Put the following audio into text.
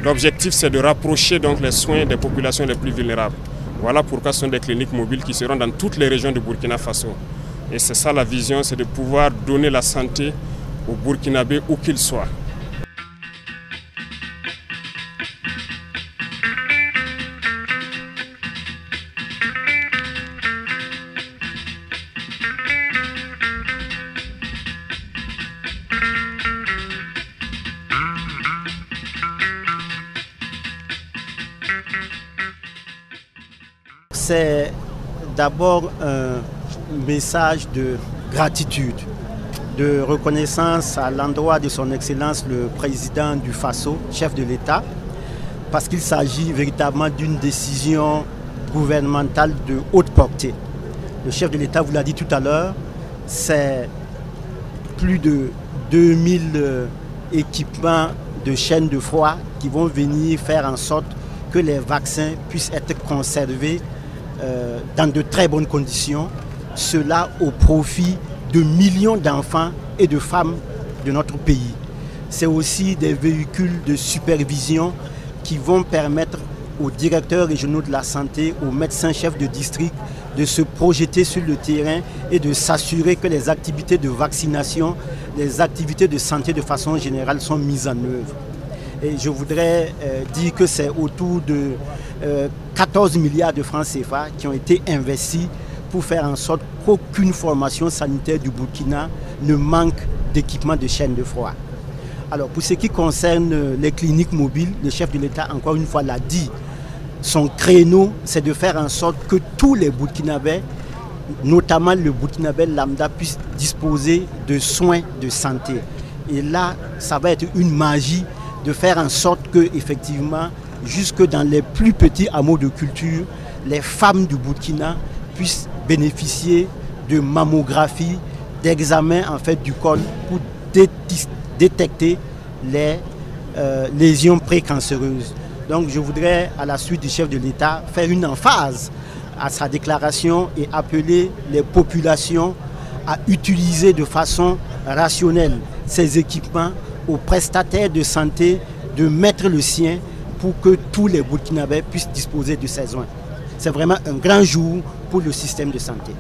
L'objectif, c'est de rapprocher donc les soins des populations les plus vulnérables. Voilà pourquoi ce sont des cliniques mobiles qui seront dans toutes les régions du Burkina Faso. Et c'est ça la vision, c'est de pouvoir donner la santé aux Burkinabés où qu'ils soient. C'est d'abord un message de gratitude, de reconnaissance à l'endroit de son Excellence le Président du Faso, chef de l'État, parce qu'il s'agit véritablement d'une décision gouvernementale de haute portée. Le chef de l'État vous l'a dit tout à l'heure, c'est plus de 2000 équipements de chaînes de froid qui vont venir faire en sorte que les vaccins puissent être conservés dans de très bonnes conditions, cela au profit de millions d'enfants et de femmes de notre pays. C'est aussi des véhicules de supervision qui vont permettre aux directeurs régionaux de la santé, aux médecins-chefs de district de se projeter sur le terrain et de s'assurer que les activités de vaccination, les activités de santé de façon générale sont mises en œuvre. Et je voudrais dire que c'est autour de 14 milliards de francs CFA qui ont été investis pour faire en sorte qu'aucune formation sanitaire du Burkina ne manque d'équipements de chaîne de froid. Alors pour ce qui concerne les cliniques mobiles, le chef de l'État encore une fois l'a dit, son créneau c'est de faire en sorte que tous les Burkinabés, notamment le Burkinabé lambda, puissent disposer de soins de santé. Et là, ça va être une magie de faire en sorte que, effectivement, jusque dans les plus petits hameaux de culture, les femmes du Burkina puissent bénéficier de mammographie, d'examens en fait du col pour détecter les lésions précancéreuses. Donc je voudrais, à la suite du chef de l'État, faire une emphase à sa déclaration et appeler les populations à utiliser de façon rationnelle ces équipements, aux prestataires de santé de mettre le sien pour que tous les Burkinabés puissent disposer de ces soins. C'est vraiment un grand jour pour le système de santé.